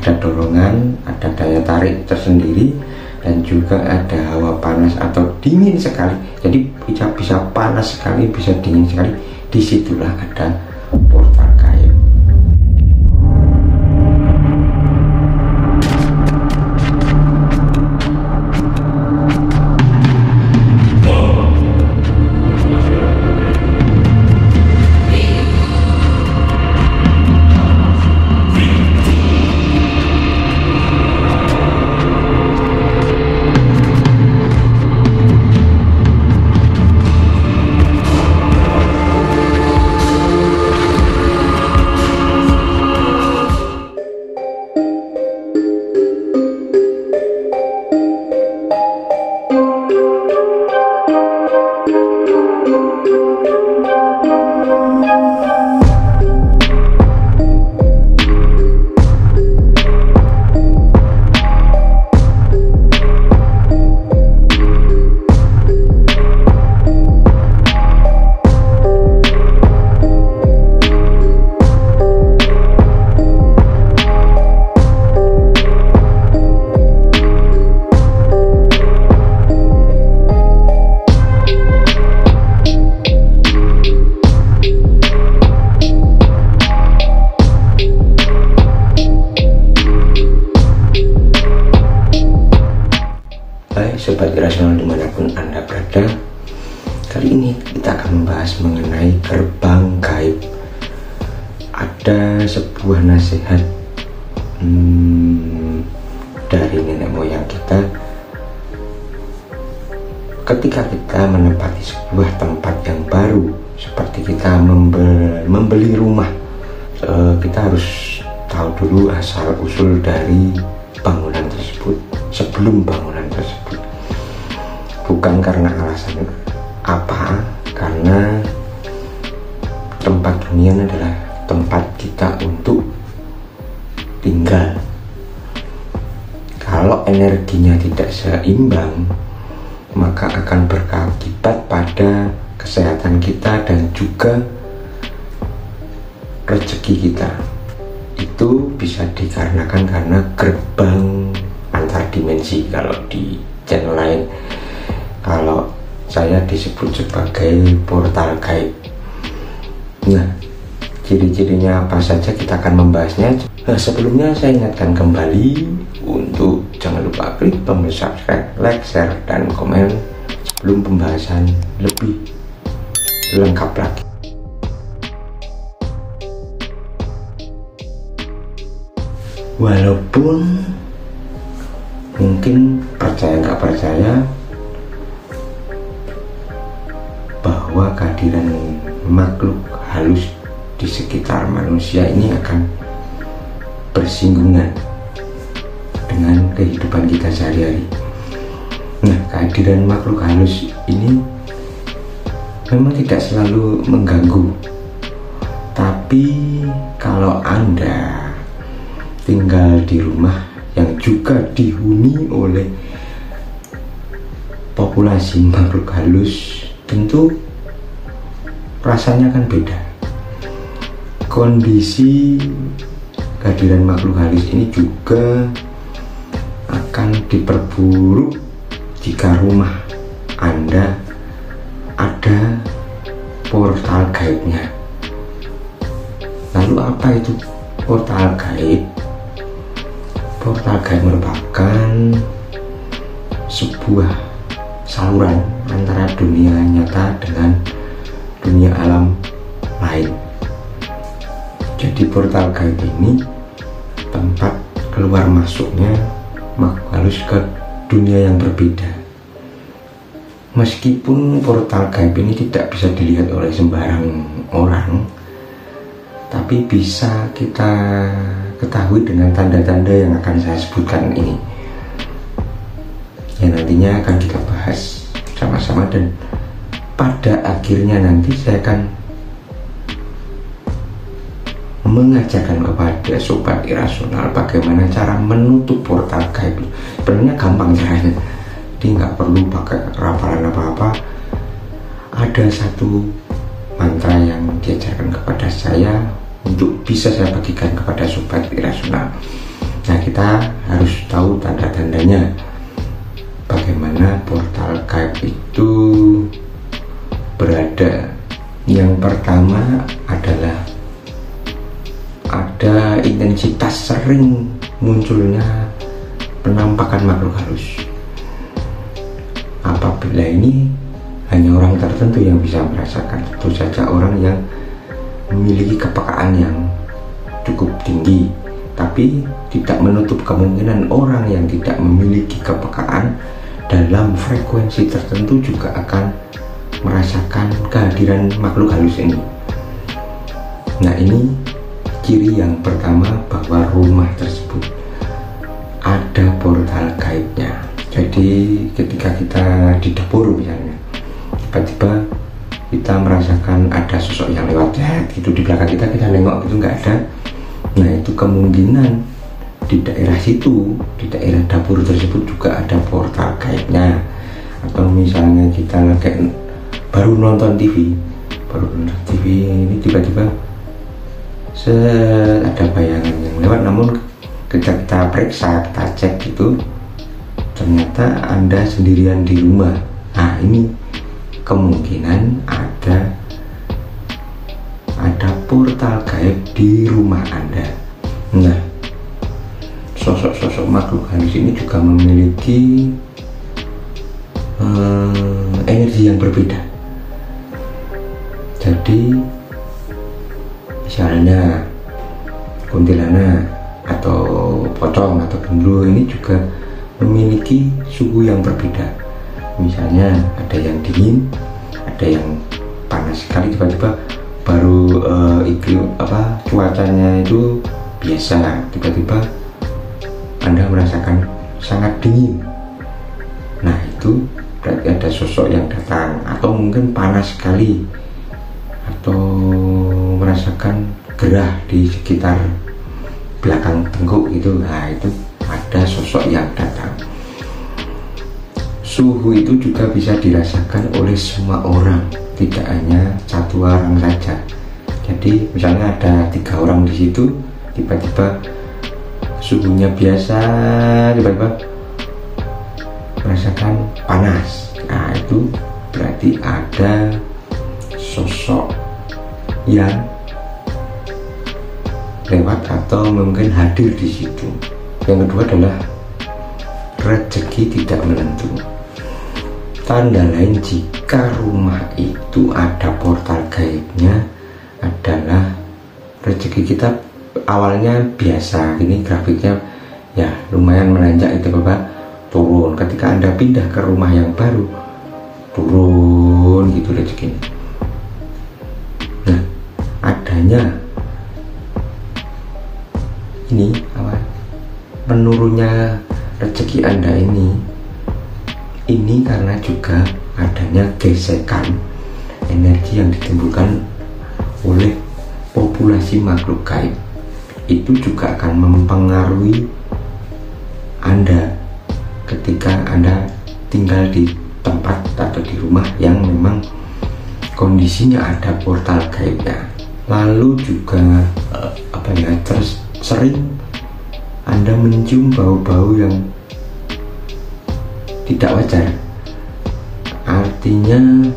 ada dorongan, ada daya tarik tersendiri, dan juga ada hawa panas atau dingin sekali. Jadi bisa panas sekali, bisa dingin sekali. Disitulah ada portal gaib. Sobat Irasional dimanapun Anda berada, kali ini kita akan membahas mengenai gerbang gaib. Ada sebuah nasihat dari nenek moyang kita ketika kita menempati sebuah tempat yang baru, seperti kita membeli rumah. Kita harus tahu dulu asal usul dari bangunan tersebut sebelum bangunan tersebut. Bukan karena alasan apa, karena tempat hunian adalah tempat kita untuk tinggal. Kalau energinya tidak seimbang, maka akan berakibat pada kesehatan kita dan juga rezeki kita. Itu bisa dikarenakan karena gerbang antar dimensi. Kalau di channel lain, kalau saya disebut sebagai portal gaib. Nah, ciri-cirinya apa saja kita akan membahasnya. Sebelumnya saya ingatkan kembali untuk jangan lupa klik tombol subscribe, like, share, dan komen sebelum pembahasan lebih lengkap lagi. Walaupun mungkin percaya nggak percaya bahwa kehadiran makhluk halus di sekitar manusia ini akan bersinggungan dengan kehidupan kita sehari-hari. Nah, kehadiran makhluk halus ini memang tidak selalu mengganggu, tapi kalau Anda tinggal di rumah yang juga dihuni oleh populasi makhluk halus, tentu rasanya akan beda. Kondisi kehadiran makhluk halus ini juga akan diperburuk jika rumah Anda ada portal gaibnya. Lalu apa itu portal gaib? Portal gaib merupakan sebuah saluran antara dunia nyata dengan dunia alam lain. Jadi portal gaib ini tempat keluar masuknya makhluk halus ke dunia yang berbeda. Meskipun portal gaib ini tidak bisa dilihat oleh sembarang orang, tapi bisa kita ketahui dengan tanda-tanda yang akan saya sebutkan ini, yang nantinya akan kita bahas sama-sama. Dan pada akhirnya nanti saya akan mengajarkan kepada sobat irasional bagaimana cara menutup portal gaib. Sebenarnya gampang caranya, jadi nggak perlu pakai rafalan apa-apa. Ada satu mantra yang diajarkan kepada saya untuk bisa saya bagikan kepada sobat irasional. Nah, kita harus tahu tanda-tandanya bagaimana portal gaib itu berada. Yang pertama adalah ada intensitas sering munculnya penampakan makhluk halus. Apabila ini hanya orang tertentu yang bisa merasakan, tentu saja orang yang memiliki kepekaan yang cukup tinggi, tapi tidak menutup kemungkinan orang yang tidak memiliki kepekaan dalam frekuensi tertentu juga akan merasakan kehadiran makhluk halus ini. Nah, ini ciri yang pertama bahwa rumah tersebut ada portal gaibnya. Jadi ketika kita di dapur misalnya, tiba-tiba kita merasakan ada sosok yang lewat gitu di belakang kita nengok itu nggak ada. Nah, itu kemungkinan di daerah situ, di daerah dapur tersebut juga ada portal gaibnya. Atau misalnya kita lagi baru nonton TV ini tiba-tiba ada bayangan yang lewat, namun ketika kita periksa, kita cek gitu, ternyata Anda sendirian di rumah. Nah, ini kemungkinan ada portal gaib di rumah Anda. Nah, sosok-sosok makhluk halus ini juga memiliki energi yang berbeda. Jadi misalnya kuntilanak atau pocong atau genderuwo ini juga memiliki suhu yang berbeda. Misalnya ada yang dingin, ada yang panas sekali, tiba-tiba baru cuacanya itu biasa, tiba-tiba Anda merasakan sangat dingin. Nah, itu berarti ada sosok yang datang. Atau mungkin panas sekali, atau merasakan gerah di sekitar belakang tengkuk gitu. Nah, itu ada sosok yang datang. Suhu itu juga bisa dirasakan oleh semua orang, tidak hanya satu orang saja. Jadi misalnya ada 3 orang di situ, tiba-tiba suhunya biasa, tiba-tiba merasakan panas. Nah, itu berarti ada sosok yang lewat atau mungkin hadir di situ. Yang kedua adalah rezeki tidak menentu. Tanda lain jika rumah itu ada portal gaibnya adalah rezeki kita awalnya biasa, ini grafiknya ya lumayan menanjak itu Bapak, turun. Ketika Anda pindah ke rumah yang baru, turun gitu rezekinya. Nah, adanya ini menurunnya rezeki Anda ini karena juga adanya gesekan energi yang ditimbulkan oleh populasi makhluk gaib. Itu juga akan mempengaruhi Anda ketika Anda tinggal di tempat atau di rumah yang memang kondisinya ada portal gaibnya. Lalu juga sering Anda mencium bau-bau yang tidak wajar. Artinya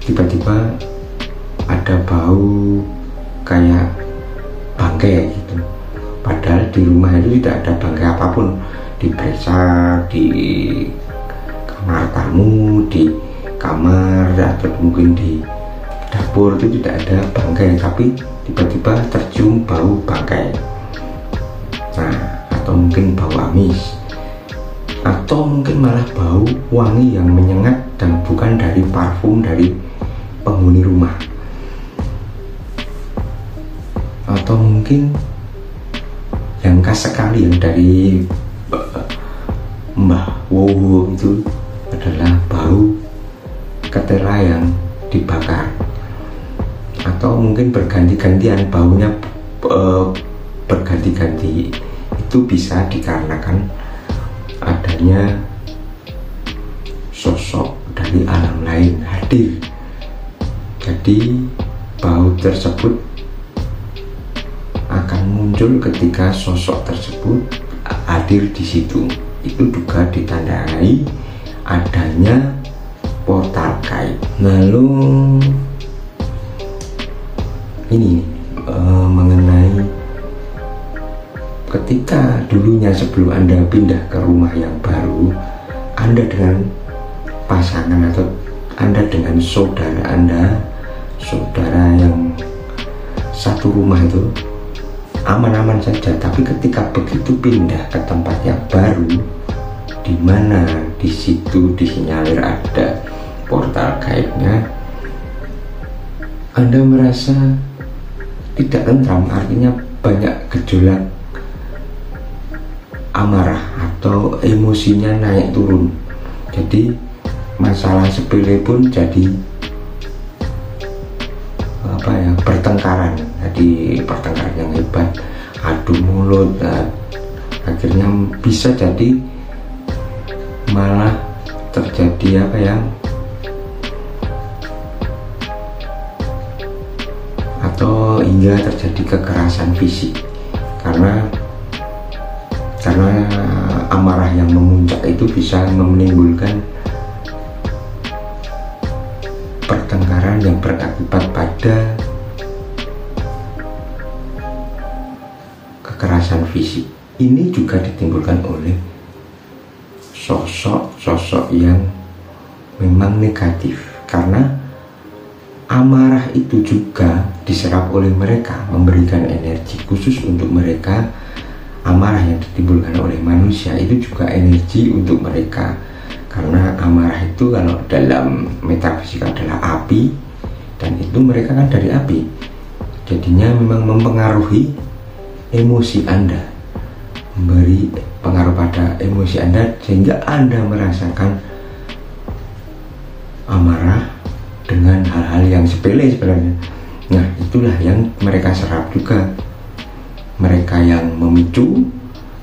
tiba-tiba ada bau kayak bangkai gitu, padahal di rumah itu tidak ada bangkai apapun. Diperiksa di kamar tamu, di kamar atau mungkin di dapur itu tidak ada bangkai, tapi tiba-tiba tercium bau bangkai. Nah, atau mungkin bau amis, atau mungkin malah bau wangi yang menyengat dan bukan dari parfum dari penghuni rumah. Atau mungkin yang khas sekali yang dari Mbah Wowo itu adalah bau ketela yang dibakar. Atau mungkin berganti-gantian baunya, berganti-ganti. Itu bisa dikarenakan adanya sosok dari alam lain hadir. Jadi bau tersebut akan muncul ketika sosok tersebut hadir di situ. Itu juga ditandai adanya portal gaib. Lalu ini mengenai ketika dulunya sebelum Anda pindah ke rumah yang baru, Anda dengan pasangan atau Anda dengan saudara Anda, saudara yang satu rumah itu aman-aman saja. Tapi ketika begitu pindah ke tempat yang baru, di mana di situ disinyalir ada portal gaibnya, Anda merasa tidak tentram, artinya banyak gejolak amarah atau emosinya naik turun. Jadi masalah sepele pun jadi pertengkaran. Jadi pertengkaran yang hebat, adu mulut, akhirnya bisa jadi malah terjadi atau hingga terjadi kekerasan fisik karena amarah yang memuncak itu bisa menimbulkan pertengkaran yang berakibat pada kekerasan fisik. Ini juga ditimbulkan oleh sosok-sosok yang memang negatif, karena amarah itu juga diserap oleh mereka, memberikan energi khusus untuk mereka. Amarah yang ditimbulkan oleh manusia itu juga energi untuk mereka, karena amarah itu kalau dalam metafisika adalah api, dan itu mereka kan dari api, jadinya memang mempengaruhi emosi Anda, memberi pengaruh pada emosi Anda sehingga Anda merasakan amarah dengan hal-hal yang sepele sebenarnya. Nah, itulah yang mereka serap juga. Mereka yang memicu,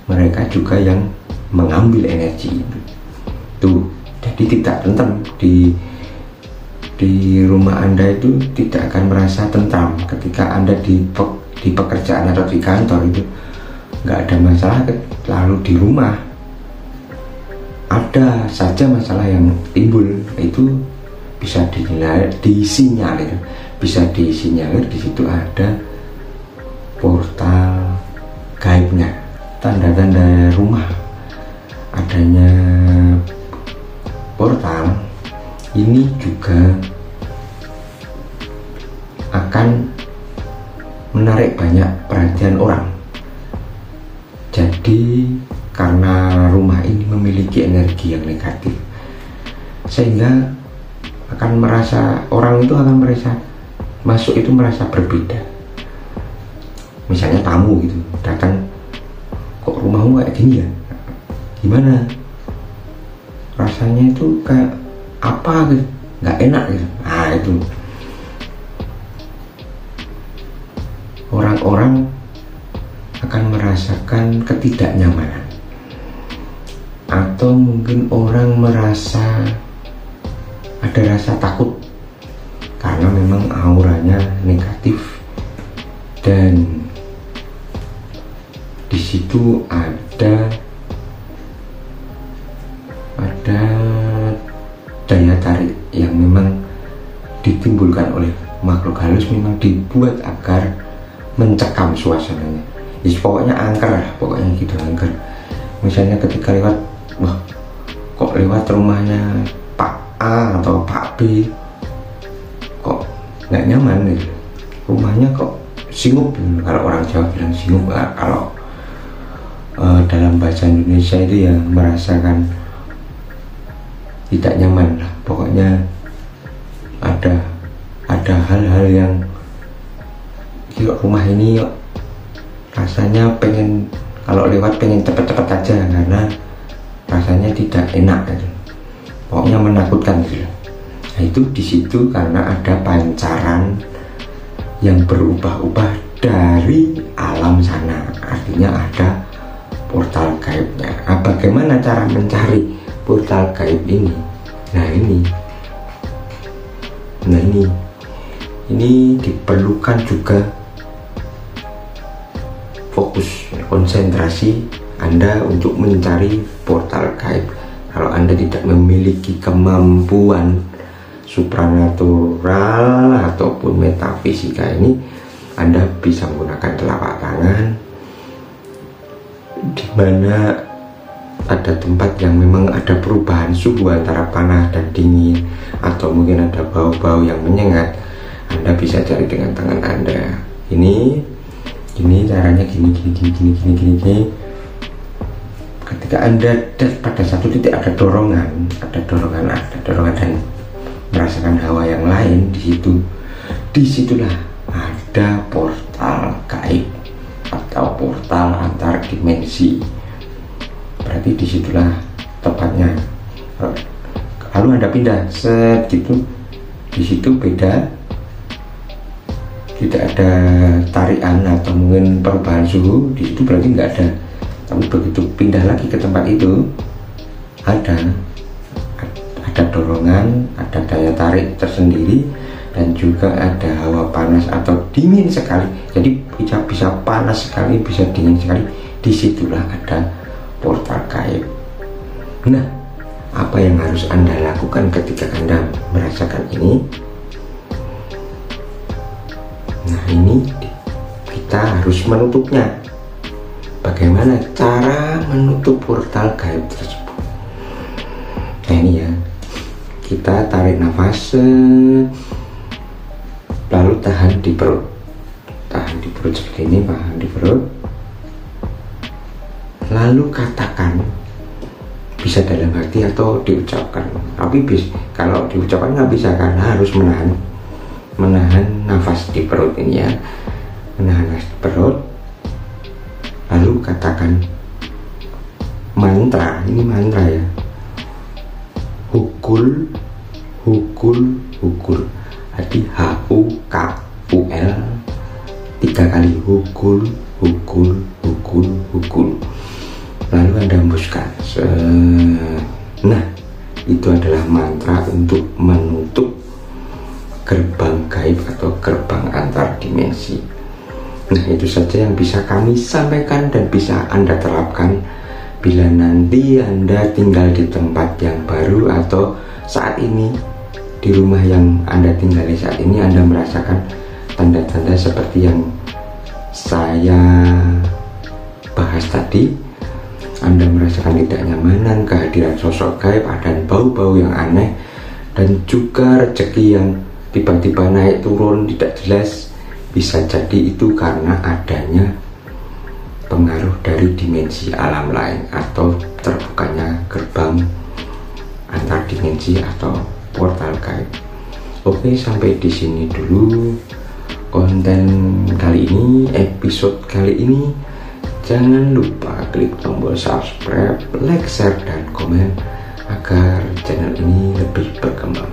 mereka juga yang mengambil energi itu. Tuh, jadi tidak tentram di rumah Anda itu, tidak akan merasa tentram ketika Anda di pekerjaan atau di kantor itu nggak ada masalah. Lalu di rumah ada saja masalah yang timbul, itu bisa disinyalir di situ ada portal gaibnya. Tanda-tanda rumah adanya portal ini juga akan menarik banyak perhatian orang. Jadi karena rumah ini memiliki energi yang negatif, sehingga orang itu akan merasa masuk itu merasa berbeda. Misalnya tamu gitu datang, kok rumahmu kayak gini ya, gimana rasanya, itu kayak apa gitu, nggak enak gitu. Nah, itu orang-orang akan merasakan ketidaknyamanan, atau mungkin orang merasa ada rasa takut karena memang auranya negatif, dan di situ ada daya tarik yang memang ditimbulkan oleh makhluk halus, memang dibuat agar mencekam suasananya. Pokoknya angker lah, pokoknya gitu, angker. Misalnya ketika lewat, wah kok lewat rumahnya Pak A atau Pak B kok nggak nyaman gitu, rumahnya kok singup gitu. Kalau orang Jawa bilang singup, kalau dalam bahasa Indonesia itu ya merasakan tidak nyaman lah. Pokoknya ada hal-hal yang rumah ini rasanya pengen, kalau lewat pengen cepet-cepet aja karena rasanya tidak enak gitu. Pokoknya menakutkan gitu. Nah, itu di situ karena ada pancaran yang berubah-ubah dari alam sana, artinya ada portal gaibnya. Nah, bagaimana cara mencari portal gaib ini? Nah ini diperlukan juga fokus, konsentrasi Anda untuk mencari portal gaib. Kalau Anda tidak memiliki kemampuan supranatural ataupun metafisika ini, Anda bisa menggunakan telapak tangan, di mana ada tempat yang memang ada perubahan suhu antara panas dan dingin, atau mungkin ada bau-bau yang menyengat. Anda bisa cari dengan tangan Anda. Ini caranya gini. Ketika Anda pada satu titik ada dorongan dan merasakan hawa yang lain di situ, disitulah ada portal gaib atau portal antar dimensi. Berarti disitulah tepatnya. Lalu Anda pindah gitu, di situ beda, tidak ada tarikan atau mungkin perubahan suhu. Di situ berarti nggak ada. Tapi begitu pindah lagi ke tempat itu, ada dorongan, ada daya tarik tersendiri, dan juga ada hawa panas atau dingin sekali. Jadi bisa panas sekali, bisa dingin sekali. Disitulah ada portal gaib. Nah, apa yang harus Anda lakukan ketika Anda merasakan ini? Nah, ini kita harus menutupnya. Bagaimana cara menutup portal gaib tersebut? Nah, ini ya, kita tarik nafas, lalu tahan di perut seperti ini, tahan di perut, lalu katakan, bisa dalam hati atau diucapkan. Tapi kalau diucapkan nggak bisa, karena harus menahan nafas di perut ini ya, menahan nafas di perut. Lalu katakan mantra, ini mantra ya, hukul. Jadi HUKUL 3 kali, hukul. Lalu Anda hembuskan. Nah, itu adalah mantra untuk menutup gerbang gaib atau gerbang antar dimensi. Nah, itu saja yang bisa kami sampaikan dan bisa Anda terapkan bila nanti Anda tinggal di tempat yang baru, atau saat ini di rumah yang Anda tinggali saat ini Anda merasakan tanda-tanda seperti yang saya bahas tadi. Anda merasakan tidak nyamanan, kehadiran sosok gaib, dan bau-bau yang aneh, dan juga rezeki yang tiba-tiba naik turun tidak jelas. Bisa jadi itu karena adanya pengaruh dari dimensi alam lain atau terbukanya gerbang antar dimensi atau portal gaib. Oke, sampai di sini dulu konten kali ini, episode kali ini. Jangan lupa klik tombol subscribe, like, share, dan komen agar channel ini lebih berkembang.